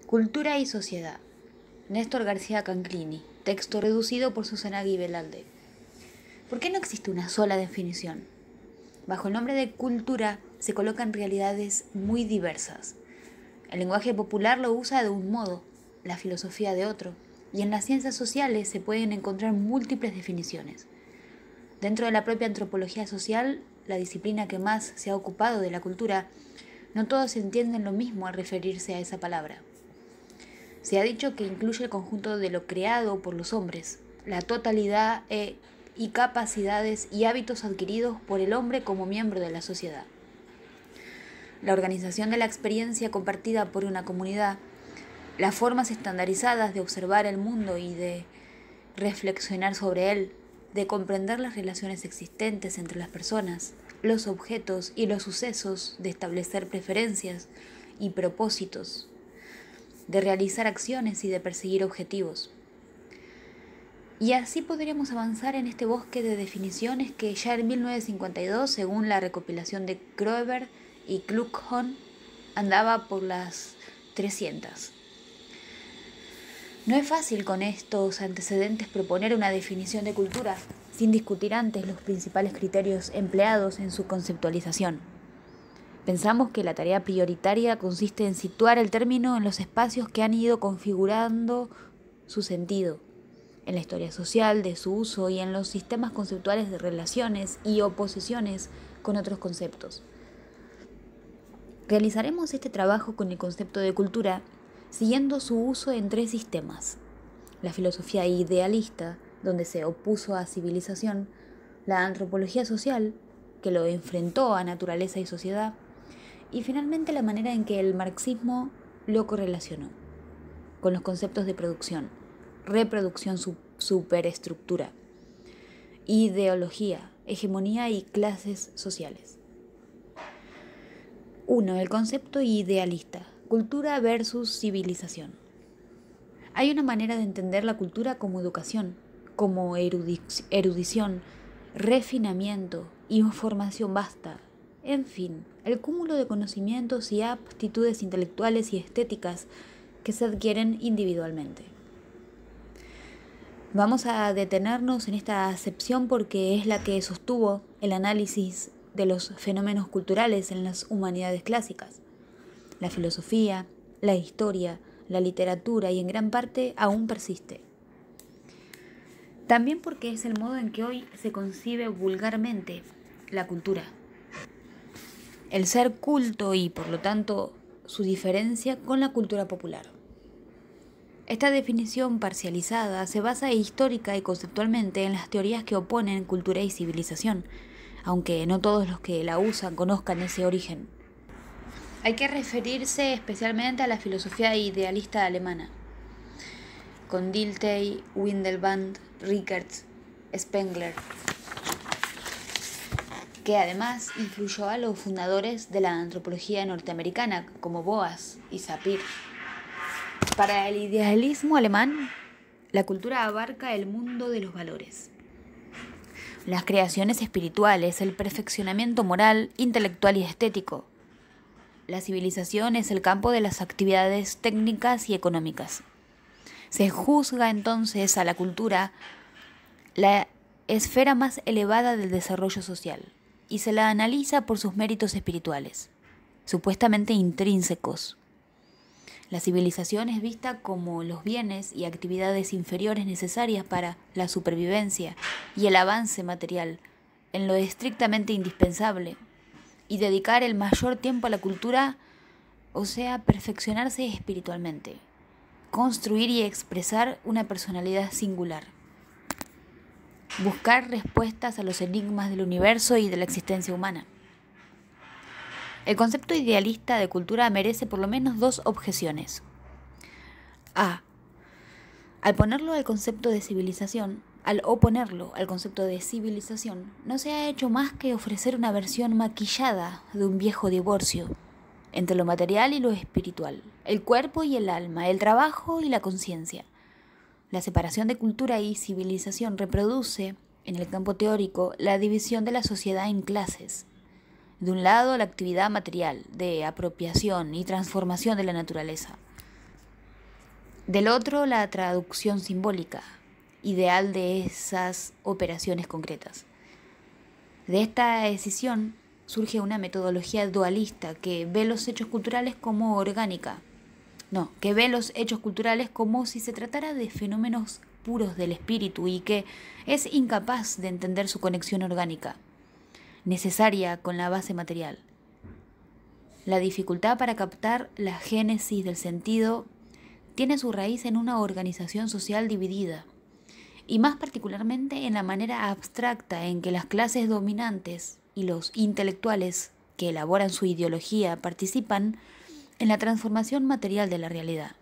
Cultura y sociedad. Néstor García Canclini. Texto reducido por Susana Guibelalde. ¿Por qué no existe una sola definición? Bajo el nombre de cultura se colocan realidades muy diversas. El lenguaje popular lo usa de un modo, la filosofía de otro, y en las ciencias sociales se pueden encontrar múltiples definiciones. Dentro de la propia antropología social, la disciplina que más se ha ocupado de la cultura, no todos entienden lo mismo al referirse a esa palabra. Se ha dicho que incluye el conjunto de lo creado por los hombres, la totalidad y capacidades y hábitos adquiridos por el hombre como miembro de la sociedad. La organización de la experiencia compartida por una comunidad, las formas estandarizadas de observar el mundo y de reflexionar sobre él, de comprender las relaciones existentes entre las personas, los objetos y los sucesos, de establecer preferencias y propósitos, de realizar acciones y de perseguir objetivos. Y así podríamos avanzar en este bosque de definiciones que ya en 1952, según la recopilación de Kroeber y Kluckhohn, andaba por las 300. No es fácil con estos antecedentes proponer una definición de cultura, sin discutir antes los principales criterios empleados en su conceptualización. Pensamos que la tarea prioritaria consiste en situar el término en los espacios que han ido configurando su sentido, en la historia social de su uso y en los sistemas conceptuales de relaciones y oposiciones con otros conceptos. Realizaremos este trabajo con el concepto de cultura, siguiendo su uso en tres sistemas: la filosofía idealista, donde se opuso a civilización; la antropología social, que lo enfrentó a naturaleza y sociedad; y finalmente la manera en que el marxismo lo correlacionó con los conceptos de producción, reproducción, superestructura, ideología, hegemonía y clases sociales. 1. El concepto idealista. Cultura versus civilización. Hay una manera de entender la cultura como educación, como erudición, refinamiento, información vasta, en fin, el cúmulo de conocimientos y aptitudes intelectuales y estéticas que se adquieren individualmente. Vamos a detenernos en esta acepción porque es la que sostuvo el análisis de los fenómenos culturales en las humanidades clásicas. La filosofía, la historia, la literatura y en gran parte aún persiste. También porque es el modo en que hoy se concibe vulgarmente la cultura. El ser culto y, por lo tanto, su diferencia con la cultura popular. Esta definición parcializada se basa histórica y conceptualmente en las teorías que oponen cultura y civilización, aunque no todos los que la usan conozcan ese origen. Hay que referirse especialmente a la filosofía idealista alemana, con Dilthey, Windelband, Rickert, Spengler, que además influyó a los fundadores de la antropología norteamericana, como Boas y Sapir. Para el idealismo alemán, la cultura abarca el mundo de los valores, las creaciones espirituales, el perfeccionamiento moral, intelectual y estético. La civilización es el campo de las actividades técnicas y económicas. Se juzga entonces a la cultura la esfera más elevada del desarrollo social y se la analiza por sus méritos espirituales, supuestamente intrínsecos. La civilización es vista como los bienes y actividades inferiores necesarias para la supervivencia y el avance material en lo estrictamente indispensable, y dedicar el mayor tiempo a la cultura, o sea, perfeccionarse espiritualmente, construir y expresar una personalidad singular, buscar respuestas a los enigmas del universo y de la existencia humana. El concepto idealista de cultura merece por lo menos dos objeciones. A. Al oponerlo al concepto de civilización, no se ha hecho más que ofrecer una versión maquillada de un viejo divorcio entre lo material y lo espiritual, el cuerpo y el alma, el trabajo y la conciencia. La separación de cultura y civilización reproduce, en el campo teórico, la división de la sociedad en clases. De un lado, la actividad material, de apropiación y transformación de la naturaleza. Del otro, la traducción simbólica, ideal de esas operaciones concretas. De esta decisión surge una metodología dualista que ve los hechos culturales como orgánica. No, que ve los hechos culturales como si se tratara de fenómenos puros del espíritu y que es incapaz de entender su conexión orgánica, necesaria con la base material. La dificultad para captar la génesis del sentido tiene su raíz en una organización social dividida, y más particularmente en la manera abstracta en que las clases dominantes y los intelectuales que elaboran su ideología participan en la transformación material de la realidad.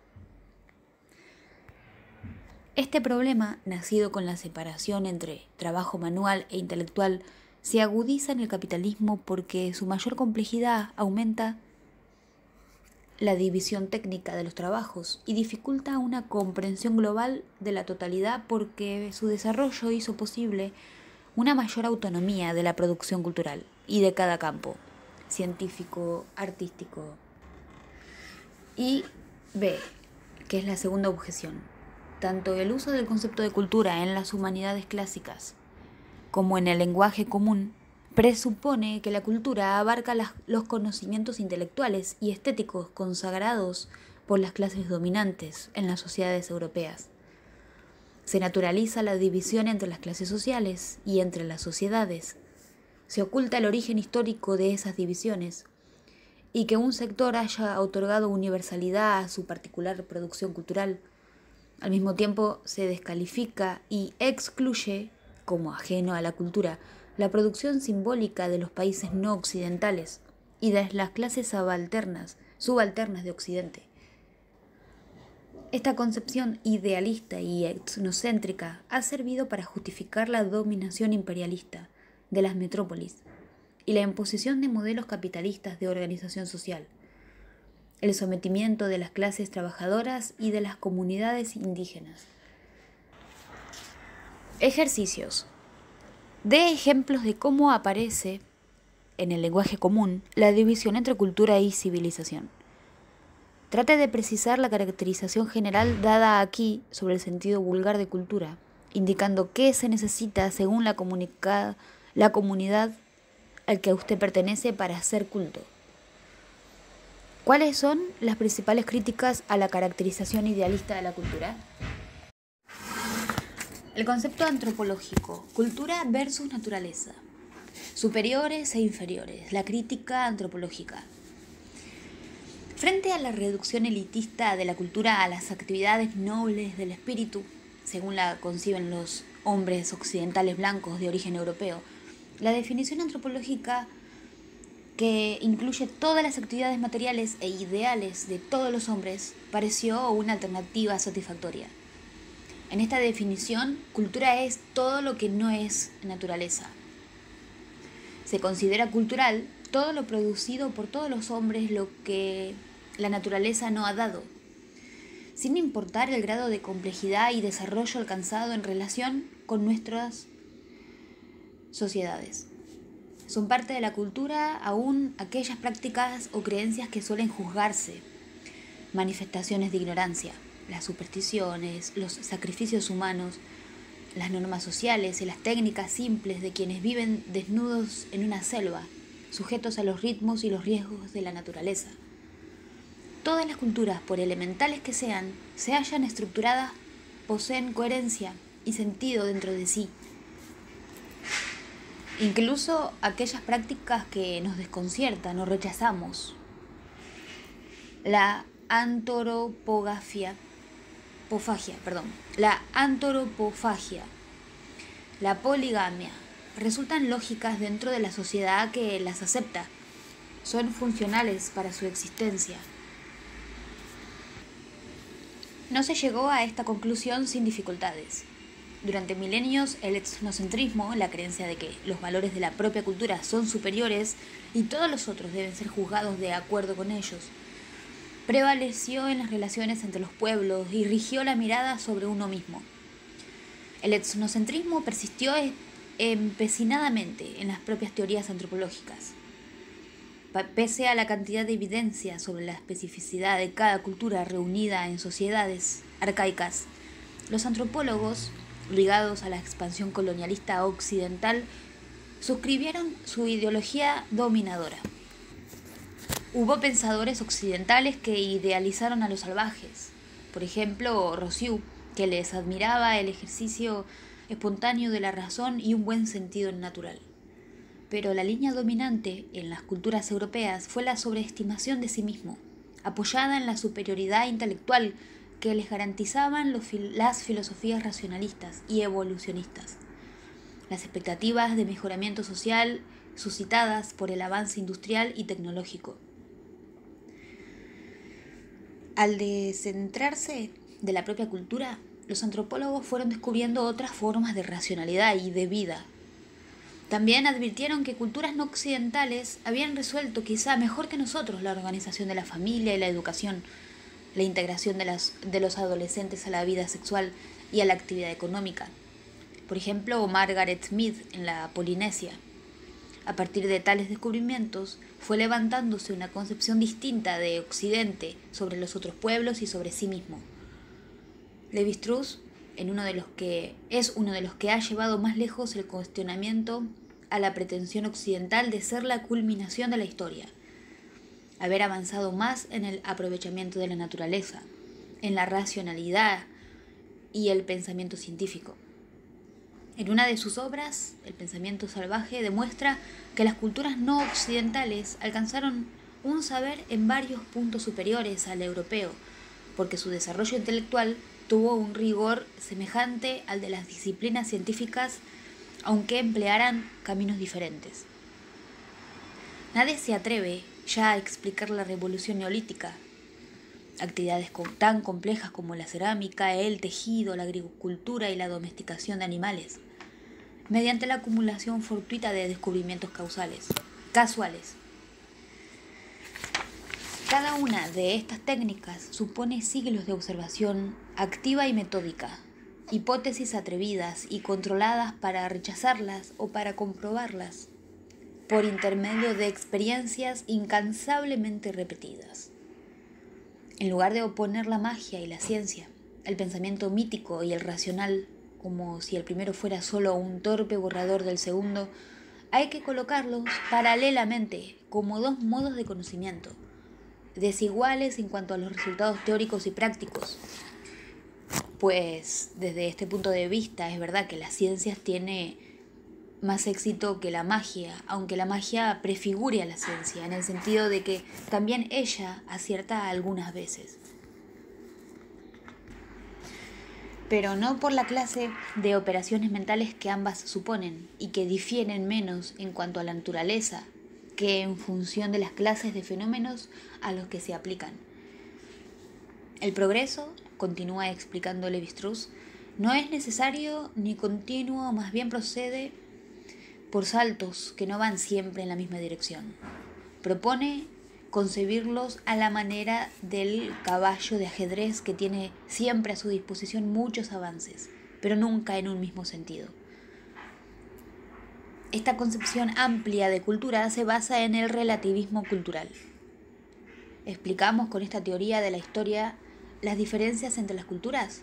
Este problema, nacido con la separación entre trabajo manual e intelectual, se agudiza en el capitalismo porque su mayor complejidad aumenta la división técnica de los trabajos y dificulta una comprensión global de la totalidad porque su desarrollo hizo posible una mayor autonomía de la producción cultural y de cada campo, científico, artístico. Y B, que es la segunda objeción, tanto el uso del concepto de cultura en las humanidades clásicas como en el lenguaje común presupone que la cultura abarca los conocimientos intelectuales y estéticos consagrados por las clases dominantes en las sociedades europeas. Se naturaliza la división entre las clases sociales y entre las sociedades. Se oculta el origen histórico de esas divisiones y que un sector haya otorgado universalidad a su particular producción cultural. Al mismo tiempo se descalifica y excluye, como ajeno a la cultura, la producción simbólica de los países no occidentales y de las clases subalternas de Occidente. Esta concepción idealista y etnocéntrica ha servido para justificar la dominación imperialista de las metrópolis y la imposición de modelos capitalistas de organización social, el sometimiento de las clases trabajadoras y de las comunidades indígenas. Ejercicios. Dé ejemplos de cómo aparece en el lenguaje común la división entre cultura y civilización. Trate de precisar la caracterización general dada aquí sobre el sentido vulgar de cultura, indicando qué se necesita según la comunidad al que usted pertenece para hacer culto. ¿Cuáles son las principales críticas a la caracterización idealista de la cultura? El concepto antropológico, cultura versus naturaleza, superiores e inferiores, la crítica antropológica. Frente a la reducción elitista de la cultura a las actividades nobles del espíritu, según la conciben los hombres occidentales blancos de origen europeo, la definición antropológica, que incluye todas las actividades materiales e ideales de todos los hombres, pareció una alternativa satisfactoria. En esta definición, cultura es todo lo que no es naturaleza. Se considera cultural todo lo producido por todos los hombres, lo que la naturaleza no ha dado, sin importar el grado de complejidad y desarrollo alcanzado en relación con nuestras sociedades. Son parte de la cultura aún aquellas prácticas o creencias que suelen juzgarse manifestaciones de ignorancia, las supersticiones, los sacrificios humanos, las normas sociales y las técnicas simples de quienes viven desnudos en una selva, sujetos a los ritmos y los riesgos de la naturaleza. Todas las culturas, por elementales que sean, se hallan estructuradas, poseen coherencia y sentido dentro de sí. Incluso aquellas prácticas que nos desconciertan o rechazamos. La antoropofagia, la poligamia, resultan lógicas dentro de la sociedad que las acepta, son funcionales para su existencia. No se llegó a esta conclusión sin dificultades. Durante milenios, el etnocentrismo, la creencia de que los valores de la propia cultura son superiores y todos los otros deben ser juzgados de acuerdo con ellos, prevaleció en las relaciones entre los pueblos y rigió la mirada sobre uno mismo. El etnocentrismo persistió empecinadamente en las propias teorías antropológicas. Pese a la cantidad de evidencia sobre la especificidad de cada cultura reunida en sociedades arcaicas. Los antropólogos, ligados a la expansión colonialista occidental, suscribieron su ideología dominadora. Hubo pensadores occidentales que idealizaron a los salvajes. Por ejemplo, Rousseau, que les admiraba el ejercicio espontáneo de la razón y un buen sentido natural. Pero la línea dominante en las culturas europeas fue la sobreestimación de sí mismo, apoyada en la superioridad intelectual que les garantizaban las filosofías racionalistas y evolucionistas. Las expectativas de mejoramiento social suscitadas por el avance industrial y tecnológico. Al descentrarse de la propia cultura, los antropólogos fueron descubriendo otras formas de racionalidad y de vida. También advirtieron que culturas no occidentales habían resuelto quizá mejor que nosotros la organización de la familia y la educación, la integración de los adolescentes a la vida sexual y a la actividad económica. Por ejemplo, Margaret Mead en la Polinesia. A partir de tales descubrimientos, fue levantándose una concepción distinta de Occidente sobre los otros pueblos y sobre sí mismo. Lévi-Strauss es uno de los que ha llevado más lejos el cuestionamiento a la pretensión occidental de ser la culminación de la historia, haber avanzado más en el aprovechamiento de la naturaleza, en la racionalidad y el pensamiento científico. En una de sus obras, El pensamiento salvaje, demuestra que las culturas no occidentales alcanzaron un saber en varios puntos superiores al europeo, porque su desarrollo intelectual tuvo un rigor semejante al de las disciplinas científicas, aunque emplearan caminos diferentes. Nadie se atreve ya a explicar la revolución neolítica, actividades tan complejas como la cerámica, el tejido, la agricultura y la domesticación de animales, mediante la acumulación fortuita de descubrimientos casuales. Cada una de estas técnicas supone siglos de observación activa y metódica, hipótesis atrevidas y controladas para rechazarlas o para comprobarlas, por intermedio de experiencias incansablemente repetidas. En lugar de oponer la magia y la ciencia, el pensamiento mítico y el racional, como si el primero fuera solo un torpe borrador del segundo, hay que colocarlos paralelamente como dos modos de conocimiento, desiguales en cuanto a los resultados teóricos y prácticos. Pues desde este punto de vista es verdad que las ciencias tienen más éxito que la magia, aunque la magia prefigure a la ciencia, en el sentido de que también ella acierta algunas veces. Pero no por la clase de operaciones mentales que ambas suponen y que difieren menos en cuanto a la naturaleza que en función de las clases de fenómenos a los que se aplican. El progreso, continúa explicando Lévi-Strauss, no es necesario ni continuo, más bien procede por saltos que no van siempre en la misma dirección. Propone concebirlos a la manera del caballo de ajedrez que tiene siempre a su disposición muchos avances, pero nunca en un mismo sentido. Esta concepción amplia de cultura se basa en el relativismo cultural. ¿Explicamos con esta teoría de la historia las diferencias entre las culturas?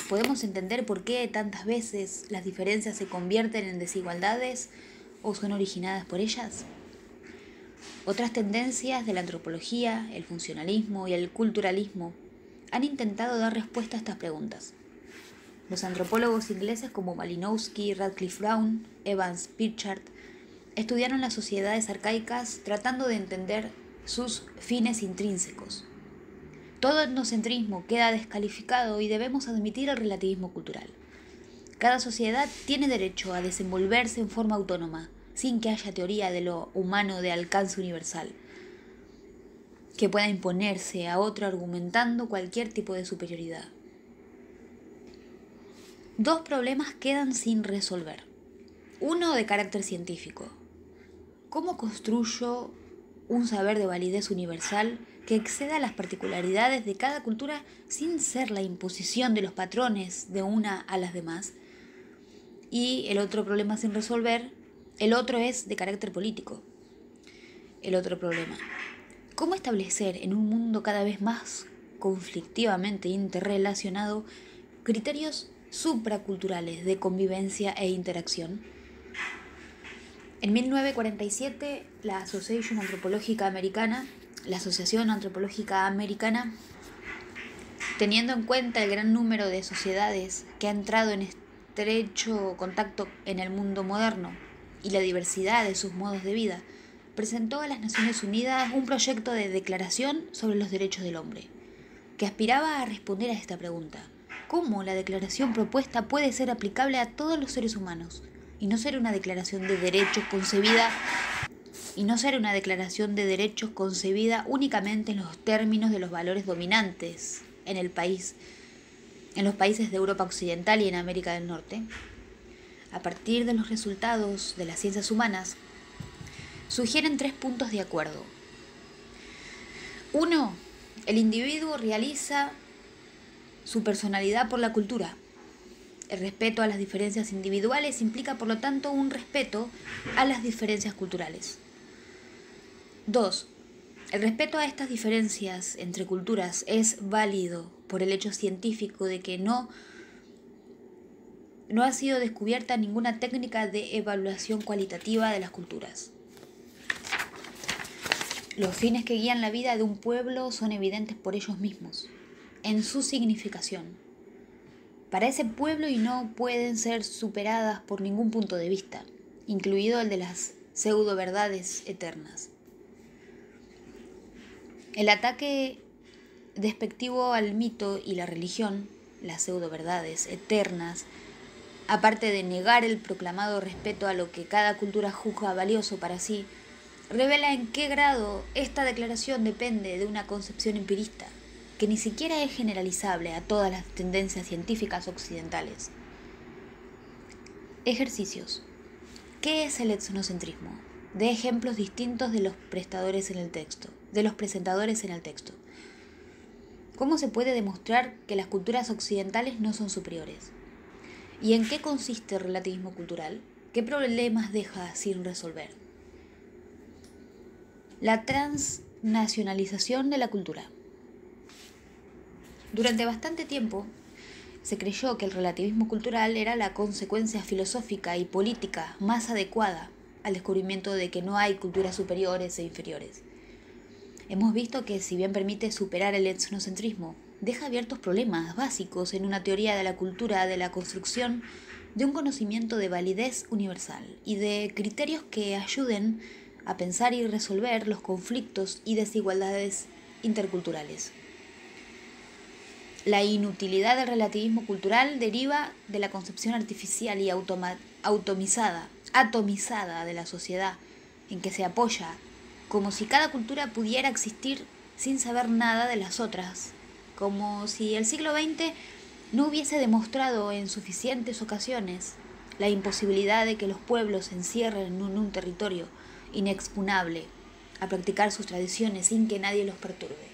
¿Podemos entender por qué tantas veces las diferencias se convierten en desigualdades o son originadas por ellas? Otras tendencias de la antropología, el funcionalismo y el culturalismo han intentado dar respuesta a estas preguntas. Los antropólogos ingleses como Malinowski, Radcliffe Brown, Evans Pritchard estudiaron las sociedades arcaicas tratando de entender sus fines intrínsecos. Todo etnocentrismo queda descalificado y debemos admitir el relativismo cultural. Cada sociedad tiene derecho a desenvolverse en forma autónoma, sin que haya teoría de lo humano de alcance universal, que pueda imponerse a otro argumentando cualquier tipo de superioridad. Dos problemas quedan sin resolver. Uno de carácter científico. ¿Cómo construyo un saber de validez universal que exceda las particularidades de cada cultura sin ser la imposición de los patrones de una a las demás? Y el otro problema sin resolver, el otro es de carácter político. El otro problema. ¿Cómo establecer en un mundo cada vez más conflictivamente interrelacionado criterios supraculturales de convivencia e interacción. En 1947, la Asociación Antropológica Americana, teniendo en cuenta el gran número de sociedades que ha entrado en estrecho contacto en el mundo moderno y la diversidad de sus modos de vida, presentó a las Naciones Unidas un proyecto de declaración sobre los derechos del hombre, que aspiraba a responder a esta pregunta: ¿cómo la declaración propuesta puede ser aplicable a todos los seres humanos y no ser una declaración de derechos concebida únicamente en los términos de los valores dominantes en los países de Europa Occidental y en América del Norte? A partir de los resultados de las ciencias humanas, sugieren 3 puntos de acuerdo. 1. El individuo realiza su personalidad por la cultura. El respeto a las diferencias individuales implica, por lo tanto, un respeto a las diferencias culturales. 2. El respeto a estas diferencias entre culturas es válido por el hecho científico de que no ha sido descubierta ninguna técnica de evaluación cualitativa de las culturas. Los fines que guían la vida de un pueblo son evidentes por ellos mismos, en su significación, para ese pueblo, y no pueden ser superadas por ningún punto de vista, incluido el de las pseudo-verdades eternas. El ataque despectivo al mito y la religión, las pseudo-verdades eternas, aparte de negar el proclamado respeto a lo que cada cultura juzga valioso para sí, revela en qué grado esta declaración depende de una concepción empirista, que ni siquiera es generalizable a todas las tendencias científicas occidentales. Ejercicios. ¿Qué es el etnocentrismo? De ejemplos distintos de los presentadores en el texto. ¿Cómo se puede demostrar que las culturas occidentales no son superiores? ¿Y en qué consiste el relativismo cultural? ¿Qué problemas deja sin resolver? La transnacionalización de la cultura. Durante bastante tiempo se creyó que el relativismo cultural era la consecuencia filosófica y política más adecuada al descubrimiento de que no hay culturas superiores e inferiores. Hemos visto que, si bien permite superar el etnocentrismo, deja abiertos problemas básicos en una teoría de la cultura de la construcción de un conocimiento de validez universal y de criterios que ayuden a pensar y resolver los conflictos y desigualdades interculturales. La inutilidad del relativismo cultural deriva de la concepción artificial y atomizada de la sociedad en que se apoya, como si cada cultura pudiera existir sin saber nada de las otras, como si el siglo XX no hubiese demostrado en suficientes ocasiones la imposibilidad de que los pueblos se encierren en un territorio inexpugnable a practicar sus tradiciones sin que nadie los perturbe.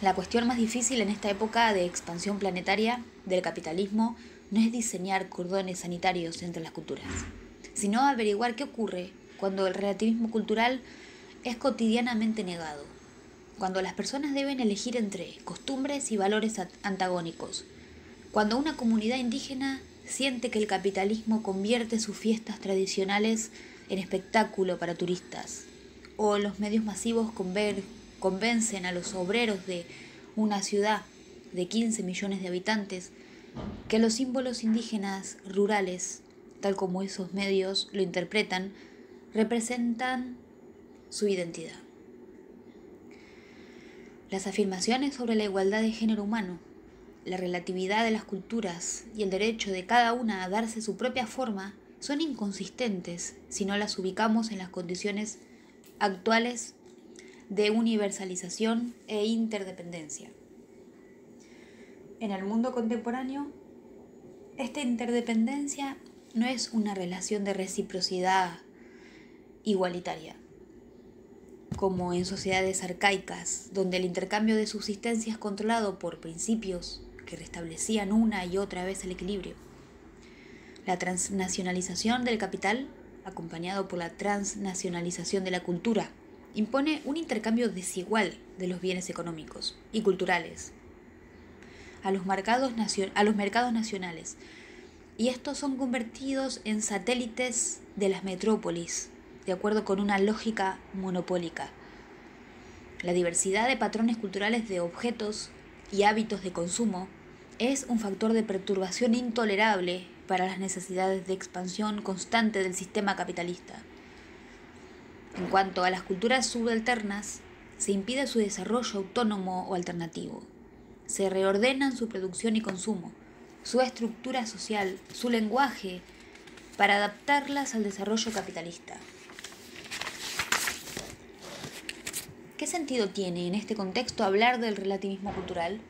La cuestión más difícil en esta época de expansión planetaria del capitalismo no es diseñar cordones sanitarios entre las culturas, sino averiguar qué ocurre cuando el relativismo cultural es cotidianamente negado, cuando las personas deben elegir entre costumbres y valores antagónicos, cuando una comunidad indígena siente que el capitalismo convierte sus fiestas tradicionales en espectáculo para turistas, o los medios masivos convencen a los obreros de una ciudad de 15 millones de habitantes que los símbolos indígenas rurales, tal como esos medios lo interpretan, representan su identidad. Las afirmaciones sobre la igualdad de género humano, la relatividad de las culturas y el derecho de cada una a darse su propia forma son inconsistentes si no las ubicamos en las condiciones actuales de universalización e interdependencia. En el mundo contemporáneo, esta interdependencia no es una relación de reciprocidad igualitaria, como en sociedades arcaicas, donde el intercambio de subsistencia es controlado por principios que restablecían una y otra vez el equilibrio. La transnacionalización del capital, acompañado por la transnacionalización de la cultura impone un intercambio desigual de los bienes económicos y culturales a los mercados nacionales, y estos son convertidos en satélites de las metrópolis, de acuerdo con una lógica monopólica. La diversidad de patrones culturales de objetos y hábitos de consumo es un factor de perturbación intolerable para las necesidades de expansión constante del sistema capitalista. En cuanto a las culturas subalternas, se impide su desarrollo autónomo o alternativo. Se reordenan su producción y consumo, su estructura social, su lenguaje, para adaptarlas al desarrollo capitalista. ¿Qué sentido tiene en este contexto hablar del relativismo cultural?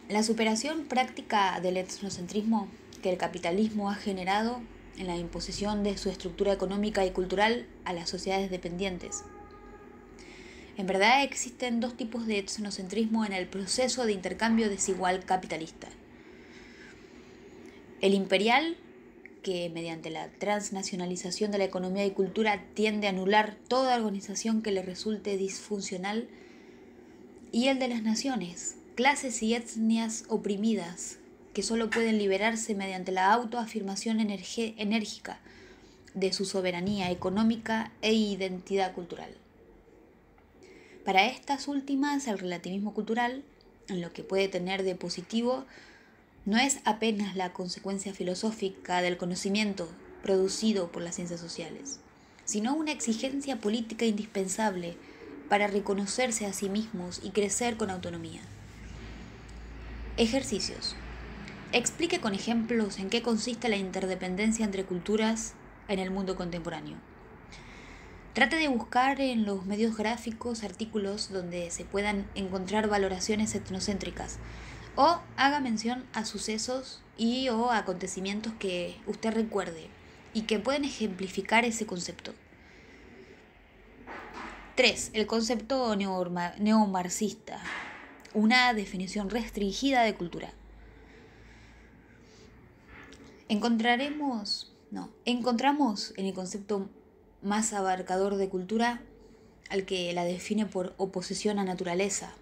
La superación práctica del etnocentrismo que el capitalismo ha generado en la imposición de su estructura económica y cultural a las sociedades dependientes. En verdad existen dos tipos de etnocentrismo en el proceso de intercambio desigual capitalista. El imperial, que mediante la transnacionalización de la economía y cultura tiende a anular toda organización que le resulte disfuncional, y el de las naciones, clases y etnias oprimidas, que solo pueden liberarse mediante la autoafirmación enérgica de su soberanía económica e identidad cultural. Para estas últimas, el relativismo cultural, en lo que puede tener de positivo, no es apenas la consecuencia filosófica del conocimiento producido por las ciencias sociales, sino una exigencia política indispensable para reconocerse a sí mismos y crecer con autonomía. Ejercicios. Explique con ejemplos en qué consiste la interdependencia entre culturas en el mundo contemporáneo. Trate de buscar en los medios gráficos artículos donde se puedan encontrar valoraciones etnocéntricas, o haga mención a sucesos o acontecimientos que usted recuerde y que pueden ejemplificar ese concepto. 3. El concepto neomarxista, una definición restringida de cultura. Encontramos en el concepto más abarcador de cultura al que la define por oposición a naturaleza,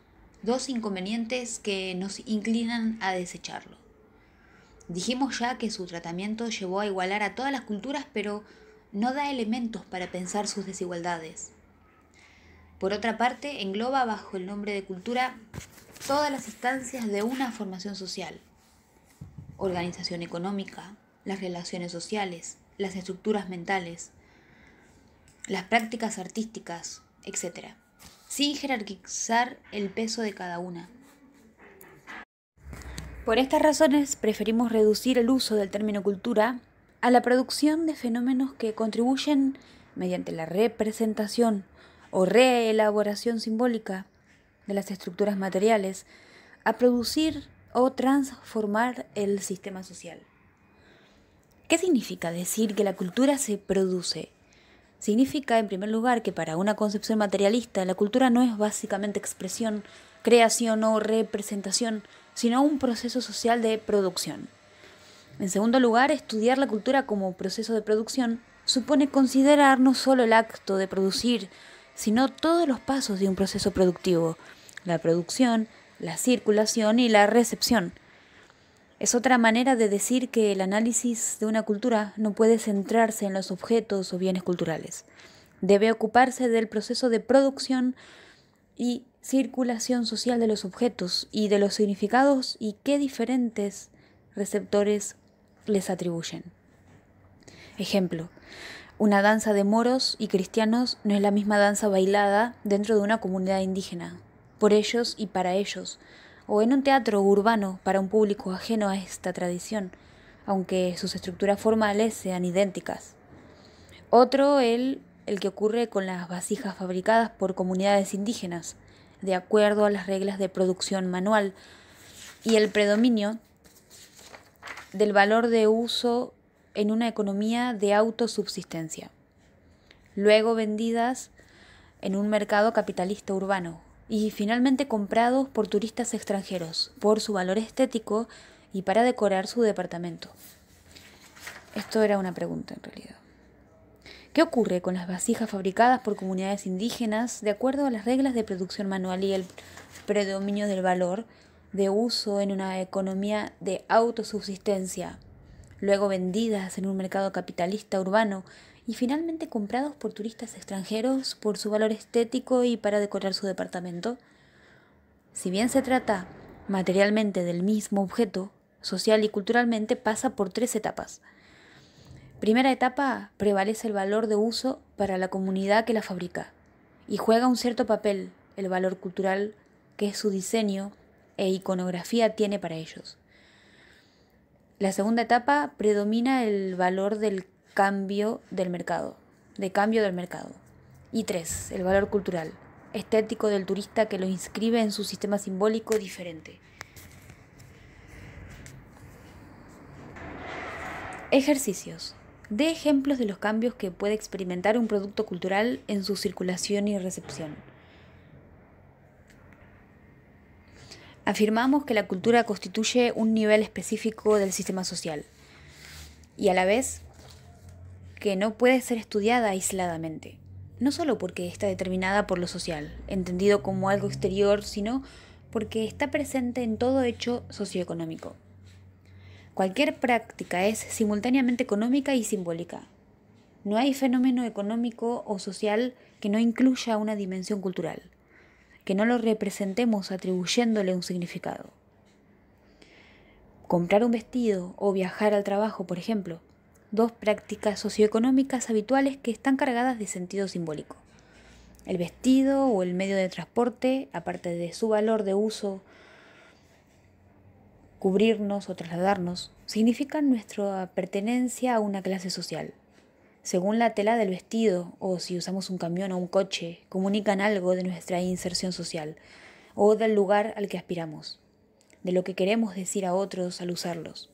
dos inconvenientes que nos inclinan a desecharlo. Dijimos ya que su tratamiento llevó a igualar a todas las culturas, pero no da elementos para pensar sus desigualdades. Por otra parte, engloba bajo el nombre de cultura todas las instancias de una formación social: organización económica, las relaciones sociales, las estructuras mentales, las prácticas artísticas, etc., sin jerarquizar el peso de cada una. Por estas razones, preferimos reducir el uso del término cultura a la producción de fenómenos que contribuyen, mediante la representación o reelaboración simbólica de las estructuras materiales, a producir o transformar el sistema social. ¿Qué significa decir que la cultura se produce? Significa, en primer lugar, que para una concepción materialista la cultura no es básicamente expresión, creación o representación, sino un proceso social de producción. En segundo lugar, estudiar la cultura como proceso de producción supone considerar no solo el acto de producir, sino todos los pasos de un proceso productivo: la producción, la circulación y la recepción. Es otra manera de decir que el análisis de una cultura no puede centrarse en los objetos o bienes culturales. Debe ocuparse del proceso de producción y circulación social de los objetos y de los significados y qué diferentes receptores les atribuyen. Ejemplo: una danza de moros y cristianos no es la misma danza bailada dentro de una comunidad indígena, por ellos y para ellos, o en un teatro urbano para un público ajeno a esta tradición, aunque sus estructuras formales sean idénticas. Otro el que ocurre con las vasijas fabricadas por comunidades indígenas, de acuerdo a las reglas de producción manual, y el predominio del valor de uso en una economía de autosubsistencia, luego vendidas en un mercado capitalista urbano, y finalmente comprados por turistas extranjeros por su valor estético y para decorar su departamento. Esto era una pregunta en realidad. ¿Qué ocurre con las vasijas fabricadas por comunidades indígenas de acuerdo a las reglas de producción manual y el predominio del valor de uso en una economía de autosubsistencia, luego vendidas en un mercado capitalista urbano y finalmente comprados por turistas extranjeros por su valor estético y para decorar su departamento? Si bien se trata materialmente del mismo objeto, social y culturalmente pasa por 3 etapas. Primera etapa, prevalece el valor de uso para la comunidad que la fabrica y juega un cierto papel el valor cultural que su diseño e iconografía tiene para ellos. La segunda etapa, predomina el valor del cambio del mercado. Y 3, el valor cultural, estético del turista que lo inscribe en su sistema simbólico diferente. Ejercicios. Dé ejemplos de los cambios que puede experimentar un producto cultural en su circulación y recepción. Afirmamos que la cultura constituye un nivel específico del sistema social y a la vez que no puede ser estudiada aisladamente, no solo porque está determinada por lo social, entendido como algo exterior, sino porque está presente en todo hecho socioeconómico. Cualquier práctica es simultáneamente económica y simbólica. No hay fenómeno económico o social que no incluya una dimensión cultural, que no lo representemos atribuyéndole un significado. Comprar un vestido o viajar al trabajo, por ejemplo, 2 prácticas socioeconómicas habituales que están cargadas de sentido simbólico. El vestido o el medio de transporte, aparte de su valor de uso, cubrirnos o trasladarnos, significan nuestra pertenencia a una clase social. Según la tela del vestido, o si usamos un camión o un coche, comunican algo de nuestra inserción social, o del lugar al que aspiramos, de lo que queremos decir a otros al usarlos.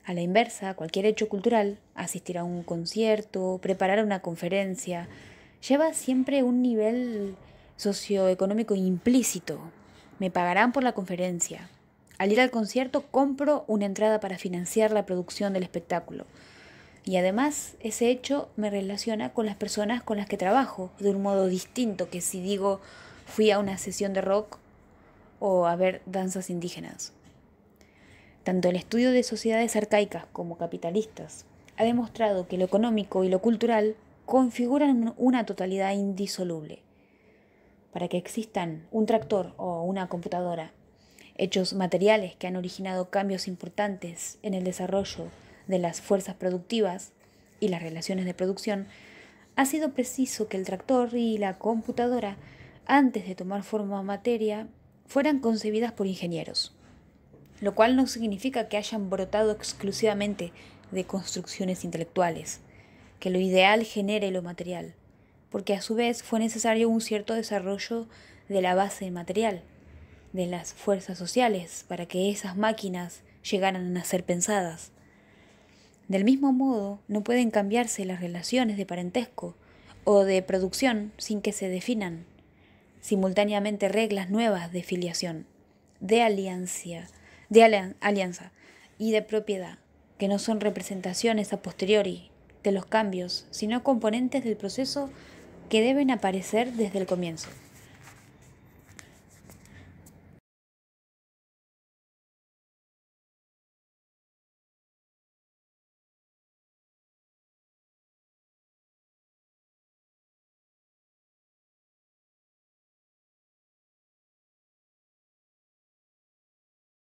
A la inversa, cualquier hecho cultural, asistir a un concierto, preparar una conferencia, lleva siempre un nivel socioeconómico implícito. Me pagarán por la conferencia. Al ir al concierto compro una entrada para financiar la producción del espectáculo. Y además ese hecho me relaciona con las personas con las que trabajo de un modo distinto que si digo fui a una sesión de rock o a ver danzas indígenas. Tanto el estudio de sociedades arcaicas como capitalistas ha demostrado que lo económico y lo cultural configuran una totalidad indisoluble. Para que existan un tractor o una computadora, hechos materiales que han originado cambios importantes en el desarrollo de las fuerzas productivas y las relaciones de producción, ha sido preciso que el tractor y la computadora, antes de tomar forma materia, fueran concebidas por ingenieros, lo cual no significa que hayan brotado exclusivamente de construcciones intelectuales, que lo ideal genere lo material, porque a su vez fue necesario un cierto desarrollo de la base material, de las fuerzas sociales, para que esas máquinas llegaran a ser pensadas. Del mismo modo, no pueden cambiarse las relaciones de parentesco o de producción sin que se definan simultáneamente reglas nuevas de filiación, de alianza y de propiedad, que no son representaciones a posteriori de los cambios, sino componentes del proceso que deben aparecer desde el comienzo.